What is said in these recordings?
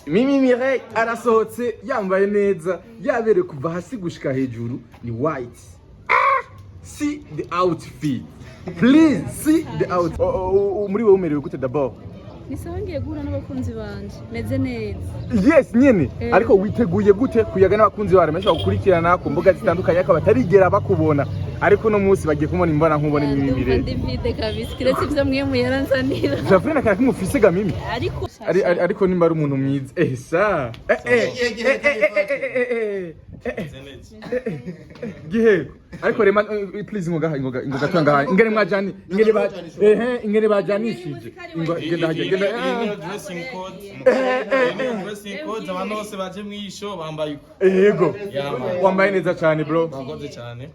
Mimi Mireille arasohotse yambaye neza yabere kuva hasi gushika hejuru ni white. See the outfit. Please see the outfit. Muri we umerewe gute d'abord? Nisangiye guhura n'abakunzi banje meze neza. Yes nyene ariko witeguye gute kuyaga n'abakunzi bawe mesha gukurikirana ku mbuga zitandukanye akaba tarigera bakubona ariko no munsi bagiye kumona imbana nkubona Mimi Mireille. Ndivide kabisa kiretse ivyo mwe muyaranzanira. Jafrina kana kumufise ga Mimi. Ariko nimba ari umuntu mwiza. Sa. Gihego. Ariko rema please ingoga twanga ingene mwajani ingene bajanishije ingenda dressing code abantu bose baje mwisho bambaye yego wambaye neza cyane bro bakoze cyane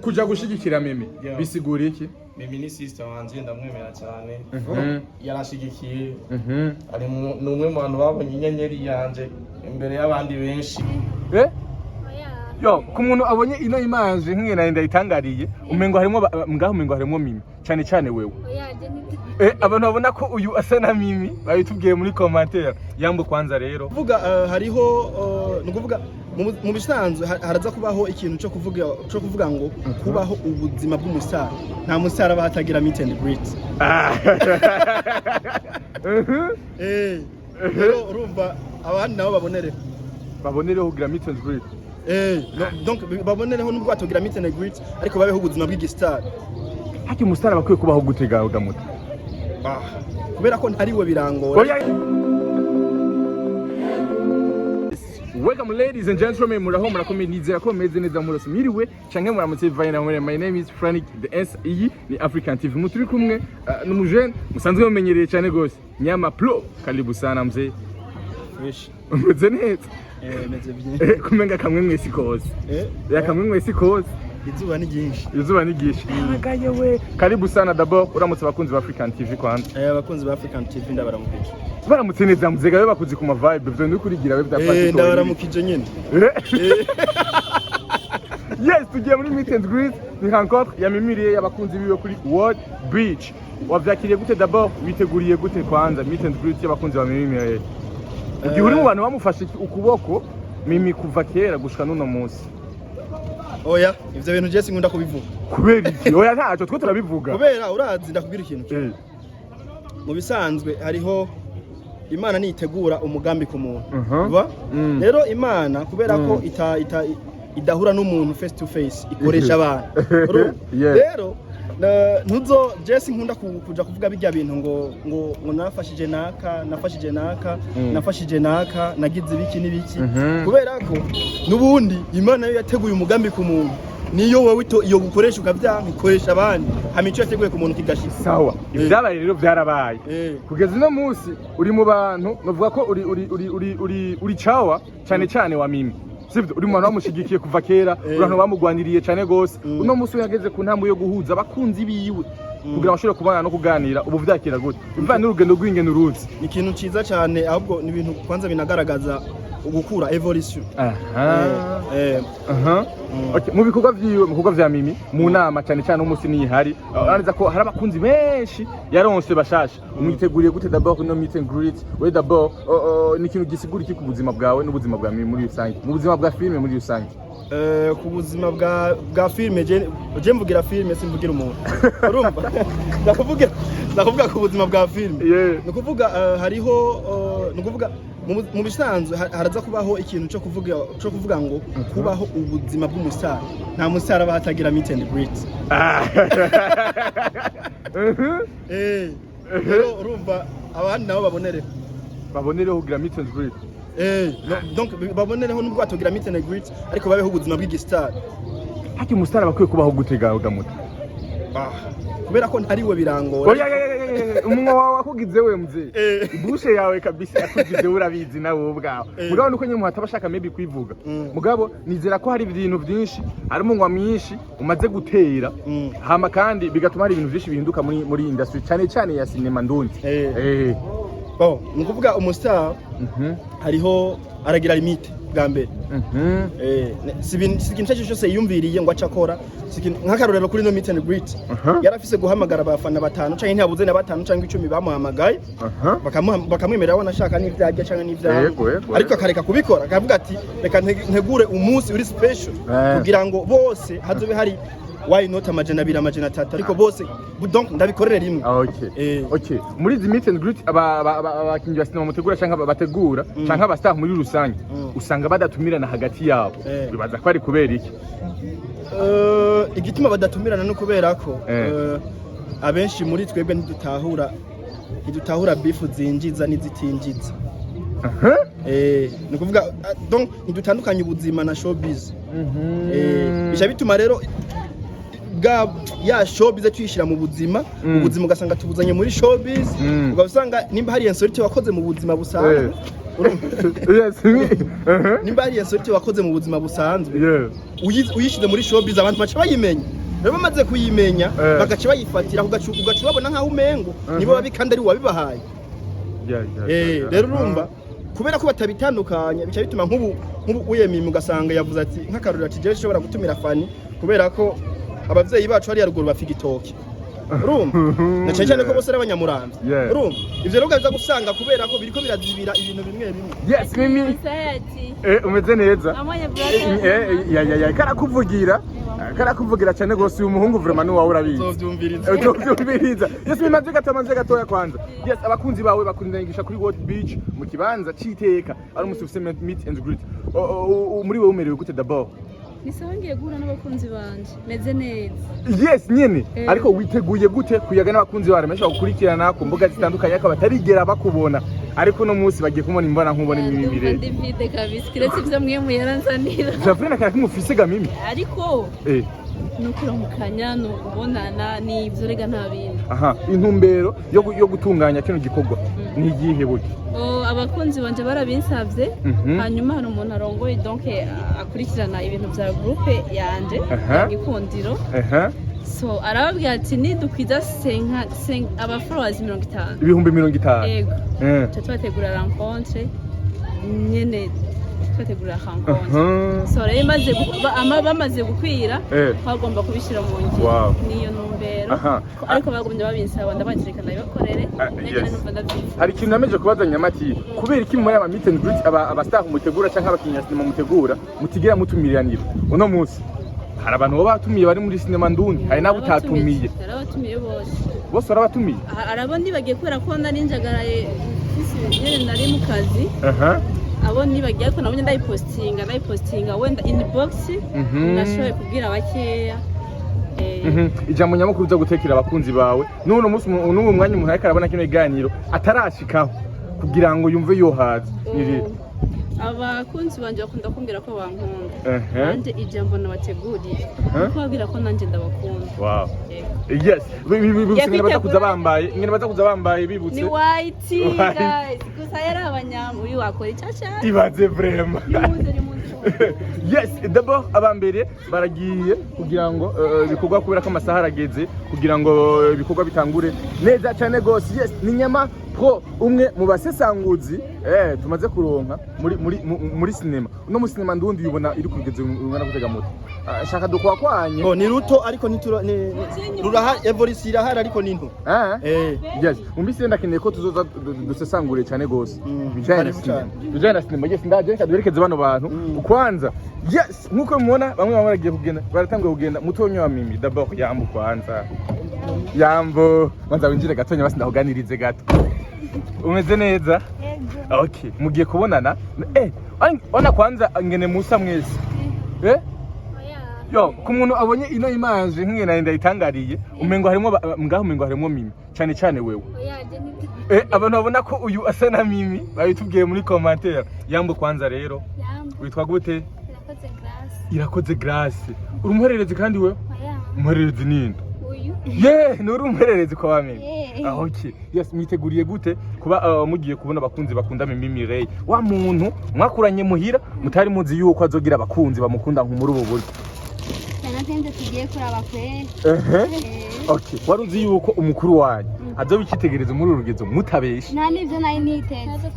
kuja gushigikira Mimi bisigura iki Mimi ni sister wanje ndamwemera cyane yarashigikiye ari numwe mu bantu babonye inyenyeri yanje imbere y'abandi benshi yo kumuntu abonye ino image nk'ingena ndayitangariye umengo harimo Mimi cyane wewe abantu babona ko uyu asa na Mimi babitubwiye muri commentaire yambo kwanza rero kuvuga hariho nukuvuga mu bisanzwe haraza kubaho ikintu cyo kuvuga ngo kubaho ubuzima bw'umusara nta musara bahatagira meet and greet urumva abandi nabo babonereho kugira meet and greet donc babonereho nubwo batogira meet and greet ariko babeho ubuzima bw'igistar haki umusara bakwiye kubaho gutega udamuta kubera ko ntariwe birangora. Welcome ladies and gentlemen, murakomeye nizera ko meze neza murose miriwe canke muramutse vayina nkore. My name is Frank the SE ni African TV muturi kumwe n'umujene musanzwe mumenyereye cyane gose Nyama Pro. Karibu sana mzee. Fresh. Meze neza. Meze bien. Kumenga kamwe mwese kose. Kamwe mwese kose. Izuba ni ryinshi. Agaye we. Karibu sana d'abord uramutse bakunzi ba African TV kwanza. Abakunzi ba African TV ndabaramukije. Baramutse neza muzega we bakuzi ku ma vibe byo ndikurigira we bidafata. Ndabaramukije nyene. Yes, tugiye muri meet and greet ni rencontre ya Mimi Mireille y'abakunzi biwe kuri World Beach. Wavyakiriye gute d'abord witeguriye gute kwanza meet and greet y'abakunzi ba Mimi Mireille? Ugiye uri mu bantu bamufashe ukuboko Mimi kuva kera gushika nuno munsi. Oya ivyo bintu je sinkunda kubivuga. Kubera iki? Oya ntaco twe turabivuga. Kubera urazi ndakubwira ikintu. Mu bisanzwe hariho Imana nitegura umugambi ku muntu. Rero Imana kubera ko idahura n'umuntu face to face ikoresha abantu. Rero ntuzo Jesse nkunda kuja kuvuga bijya bintu ngo nafashije naka nagize ibiki n'ibiki kubera ko nubundi Imana yo yateguye umugambi ku muntu niyo wowe iyo gukoresha ukavyanka ikoresha abandi hamico yateguye ku muntu kigashika sawa ibyabaye rero byarabaye kugeza no munsi uri mu bantu novuga ko uri chawa cyane wa Mimi sivyo uri mwana wamushigikiye kuva kera urantu bamugwaniriye cyane gose uno munsi yageze ku ntambo yo guhuza abakunzi biwe kugira bashobore kubana no kuganira ubu vyakira gute imva n'urugendo rw'ingene uruzi ni ikintu ciza cyane ahubwo ni ibintu kwanza binagaragaza ugukura evolution. Okay, mu bikorwa vya Mimi mu nama cyane umunsi nihari araniza ko hari abakunzi benshi yaronse bashasha umwiteguriye gute d'abord no meet and greet we d'abord ni ikintu gisigura iki ku buzima bwawe n'ubuzima bwa Mimi muri rusange mu buzima bwa filme muri rusange ku buzima bwa filme je mvugira filme simvugira umuntu urumva ndakuvuga ku buzima bwa filme no kuvuga hariho no kuvuga mu bisanzwe haraza kubaho ikintu cyo kuvuga ngo kubaho ubuzima bw'umusara nta musara bahatagira meet and greet. Urumva abandi nabo babonereho kugira meet and greet. Donc babonereho nubwo batogira meet and greet ariko babeho ubuzima bw'igistar. Haki umusara bakwiye kubaho gutega udamuta. Kubera ko ntariwe birangora. Umunwa wawe akugize we mzee. Ibushe yawe kabisa yakugize urabizi nawe ubwawe. Mugabo nuko nyine muhata bashaka maybe kwivuga. Mugabo nizera ko hari ibintu byinshi hari umungwa mwinshi umaze gutera. Hama kandi bigatuma hari ibintu byinshi bihinduka muri industry cyane ya cinema ndundi. Nukuvuga umustar hariho aragira limite bwa mbere si ikintu cyose yiyumviriye ngo aca akora nk'akarorero kuri no meet and greet yarafise guhamagara abafana batanu canke ntiyabuze na batanu canke 10 bamuhamagaye bakamwemerera abona ashaka n'ivyarya canke n'ivyarya ariko akareka kubikora akavuga ati reka ntegure umunsi uri special kugira ngo bose hazobe hari why not amajana 2 amajana 3 ariko bose donc ndabikorere rimwe. Okay muri izi meet and greet abakinyi ba sinema mutegura canke bategura canke abastaff muri rusange usanga badatumirana hagati yabo bibaza ko ari kubera iki? Igituma badatumirana no kubera ko abenshi muri twebwe ntidutahura bifu zinjiza n'izitinjiza. Ni kuvuga donc ntidutandukanye ubuzima na showbiz. Bisha bituma rero ya showbiz tuyishira mu buzima ubuzima ugasanga tubuzanye muri showbiz ugasanga nimba hari insolite wakoze mu buzima busanzwe nimba hari insolite wakoze mu buzima busanzwe uyishize muri showbiz abantu baca bayimenya rero bamaze kuyimenya bagaca bayifatira ugaca babona nkaho umengo nibo babikanda ari wabibahaye. Rero urumva kubera ko batabitandukanya bica bituma nk'ubu uyemima ugasanga yavuze ati nk'akarurira ati jewe shobora gutumira fani kubera ko abavyeyi bacu hari yaruguru bafika itoki urumva na cyane ko bose ari abanyamurambi urumva ivyo rero gaza gusanga kubera ko biriko birazibira ibintu bimwe bimwe. Yes mimi umeze neza karakuvugira cyane gose uyu muhungu vraiment ni wawe urabizi uzovyumviriza. Yes mimaze gatoya kwanza. Yes abakunzi bawe bakurindangisha kuri World Beach mu kibanza citeka ari umusufise meet and greet muri wewe umerewe gute d'abord? Nisangiye guhura n'abakunzi banje meze neza. Yes nyene ariko witeguye gute kuyaga n'abakunzi bawe mesha gukurikirana ku mbuga zitandukanye akaba tarigera bakubona ariko no munsi bagiye kumona imbana nkubona imimire. Ndivide kabisa kiretse ivyo mwe muyaranzanira. Jafrina kana kumufise gamimi. Ariko nukuramukanya no kubonana ni ivyo rega ntabindi. Intumbero yo gutunganya kino gikorwa ni igihe buke? Abakunzi banje barabinsavye hanyuma hari umuntu arongoye donc akurikirana ibintu vya groupe yanje igikundiro so arababwira ati nidukwiza aba followers 50 ibihumbi 50 yego twategura rencontre nyene twategura rencontre so rero bamaze gukwira twagomba kubishira mu ngiro niyo numbero ariko bagombye babinsaba ndabakireka ndabibakorere hari ikintu nameje kubaza Nyamati kubera iki muri aba meet and greet abastaff mutegura canke abakinya sinema mutegura mutigira mutumiriranira uno munsi hari abantu baba batumiye bari muri sinema ndundi hari nabo utatumiye arabatumiye bose arabatumiye arabo ndibagiye kubera ko narinjagaraye nyene nari mu kazi abo nibagiye ko nabonye ndayipostinga wenda inbox nashoboye kubwira bakeya ijambo nyamukuru uza gutekera abakunzi bawe n'uno munsi n'uwo mwanya umuntu ariko arabona kino iganiro atarashikaho kugira ngo yumve yohaza abakunzi banje bakunda kumbwira ko bankunda nanje ijambo nabateguriye kuko babwira ko nanje ndabakunda. Yes ngene baza kuza bambaye bibutse ni white guys gusa yari abanyamu uri wakora icaca ibaze vraiment. Yes d'abord abambere baragiye kugira ngo bikorwa kubera ko amasaha arageze kugira ngo bikorwa bitangure neza cyane gose. Yes ni Nyama Pro umwe mu basesanguzi tumaze kuronka muri sinema no mu sinema ndundi yubona iri kugeze umwana gutega moto shaka dukwa kwanye ni ruto ariko ruraha evolution irahari ariko ninto yes umbise ndakeneye ko tuzoza dusesangure cyane gose bijana na sinema. Yes ndaje kaduherekeze bano bantu kwanza. Yes nkuko mubona bamwe baragiye kugenda baratangiye kugenda mutonyo wa Mimi d'abord yambo kwanza yambo manza winjire gatonya basi ndahuganirize gato umeze neza? Okay mugiye kubonana ona kwanza ngene musa mwese yo kumuntu abonye ino image nk'ingena ndayitangariye umengo harimo Mimi cyane wewe abantu babona ko uyu asa na Mimi babitubwiye muri commentaire. Yambo kwanza rero witwa gute? Irakoze Grace. Uri umuhererezi kandi wewe? Umuhererezi ninde? Nuri umuhererezi kwa Mimi. Okay. Yes mwiteguriye gute kuba mugiye kubona abakunzi bakunda Mimi Ray wa muntu mwakuranye muhira mutari muzi yuko azogira abakunzi bamukunda nk'umuri ubu buryo? Natenze tugiye kuraba kwe. Okay waruzi yuko umukuru wanyu azoba ikitegerezo muri urugezo mutabesha? Nta nivyo nayo niteze.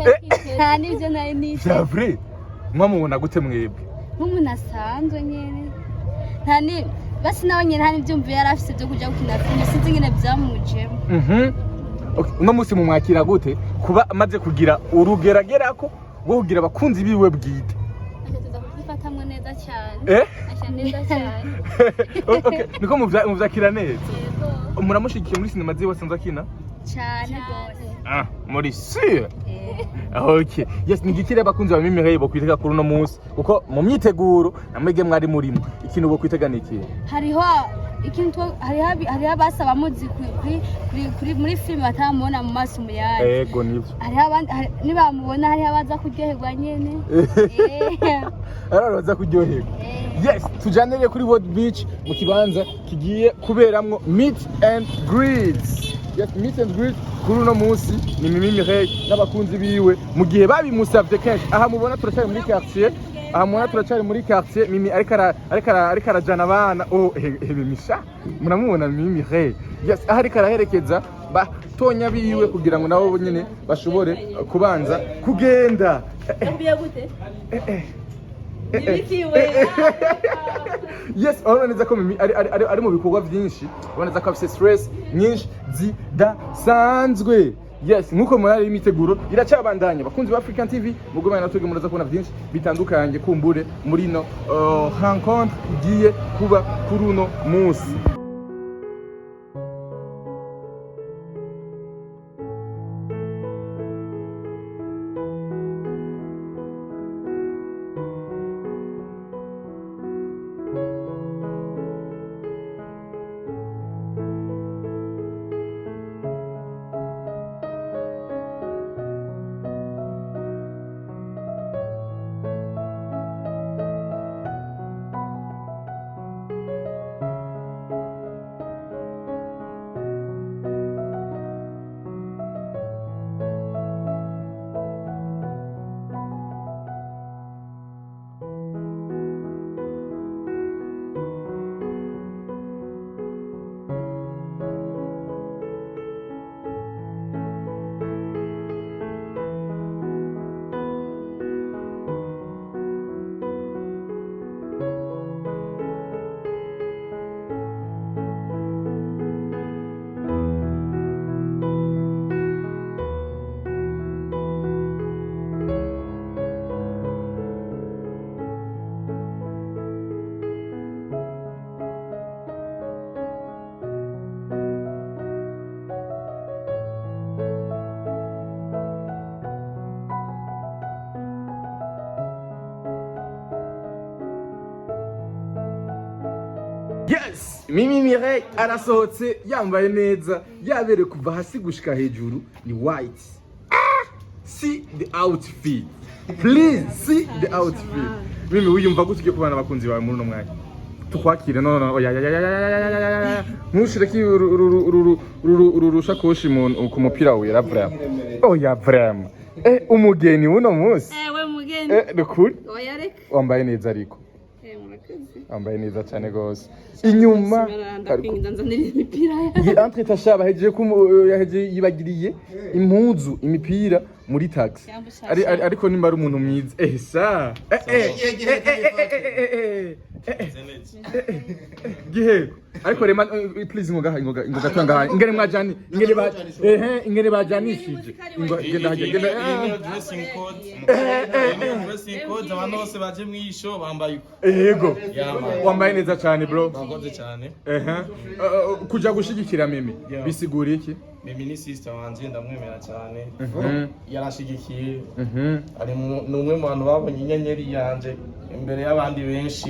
C'est vrai mwamubona gute mwebwe? nk'umuntu asanzwe nyene basi nawe nyene nta n'ivyumviro yari afise vyo kuja gukina filime sinzi ingene vyamujemo. Uno musi mumwakira gute kuba amaze kugira urugeragerako rwo kugira abakunzi biwe bwite? Tuza kubifatamwo neza cyane. Asha neza cyane. Okay, niko muvyakira neza. Muramushigikiye muri sinema ziwe sanzwe akina? Cyane gose. Muri sûr. Okay. Yes, nigikire abakunzi ba Mimi Ray bo kwitega kuri uno munsi kuko mu myiteguro namwege mwari murimo. Ikintu bo kwitega niki? Hariho abasaba muzi muri filime batamubona mu maso muyandi. Ego nivyo. Hariho abandi nibamubona hariho abaza kuryoherwa nyene. Araza kuryoherwa. Yes, tujanire kuri World Beach mu kibanza kigiye kuberamwo meet and greets. Yes, meet and greet kuri uno munsi ni Mimi Ray n'abakunzi biwe mu gihe babimusavye kenshi. Aha mubona turacyari muri quartier. Mimi ariko arajana abana. Misha muramubona Mimi Ray. Yes, aha ariko araherekeza batonya biwe kugira ngo nabo nyene bashobore kubanza kugenda. Yes, uraboneza ko Mimi ari mu bikorwa byinshi, uraboneza ko afite stress nyinshi zidasanzwe. Yes, nkuko muri imiteguro iracabandanya bakunzi ba African TV mugomba natwe muraza kubona byinshi bitandukanye kumbure muri no rencontre igiye kuba kuri uno munsi. Yes, Mimi Ray arasohotse yambaye neza yabere kuva hasi gushika hejuru ni white. See the outfit. Please see the outfit. Mimi wiyumva gute kubana abakunzi bawe muri no mwanya? Tukwakire no oya ntushire ki urusha koshi ku mupira wera vraiment. Oya vraiment. Umugeni uno munsi. We mugeni. Nukuri? Oya reka. Wambaye neza ariko. Wambaye neza cyane gose. Inyuma entre tashaba yaheje yibagiriye impuzu imipira muri taxi ariko nimba ari umuntu mwiza sa gihe ariko rema please ngoga twanga ingene mwajani ingene bajanishije ngenda dressing code abantu bose baje mwisho bambaye yego wambaye neza cyane bro bakoze cyane kuja gushigikira Mimi bisigura iki? Mimi ni sister wanje ndamwemera cyane yarashigikiye ari numwe mu bantu babonye inyenyeri yanje imbere y'abandi benshi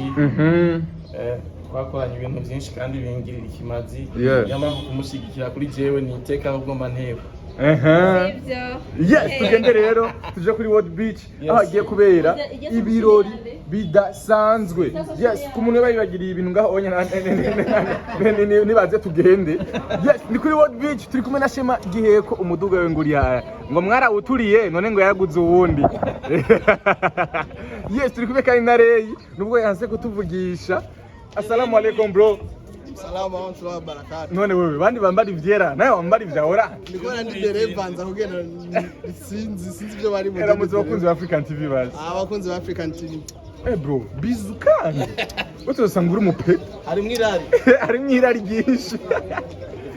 twakoranye ibintu byinshi kandi bingirira ikimazi yamaze kumushyigikira kuri jewe ni iteka ugomba ntego yes tugende rero tuje kuri World Beach aho agiye kubera ibirori bidasanzwe. Yes, ku muntu bayibagiriye ibintu ngaho onye nibaze tugende. Yes, ni kuri World Beach turi kumwe na Shema Giheko umuduga we nguriya ngo mwarawuturiye none ngo yaraguze uwundi. Yes, turi kumwe kandi na Ray nubwo yanse kutuvugisha. Assalamu alaikum bro. Salama wa ntwa barakatu. None wewe bandi bambara ivyera nawe wambara ivya orange. Ndikora ndi dereva nza kugenda sinzi byo bari mu. Era muzi bakunzi ba African TV bazi. Abakunzi ba African TV. Bro, bizukana. Utosanga uri mupe. Ari mwirari. Ari mwirari ryinshi.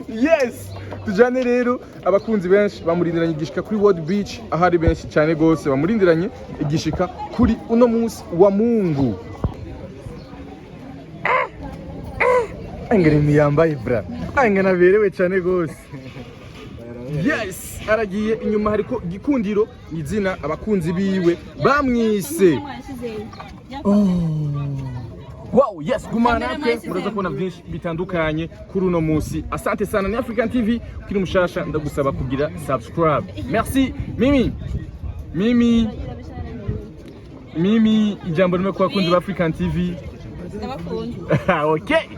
Yes. Tujane rero abakunzi benshi bamurindiranye igishika kuri World Beach ahari benshi cyane gose bamurindiranye igishika kuri uno munsi wa Mungu. Angere miyambaye bra. Angana berewe cyane gose. Yes, aragiye inyuma hariko gikundiro izina abakunzi biwe bamwise. Wow, yes, gumana natwe muraza kubona byinshi bitandukanye kuri uno munsi. Asante sana, ni African TV, kiri mushasha ndagusaba kugira subscribe. Merci Mimi ijambo rimwe ku bakunzi ba African TV. Ndabakunda. Okay.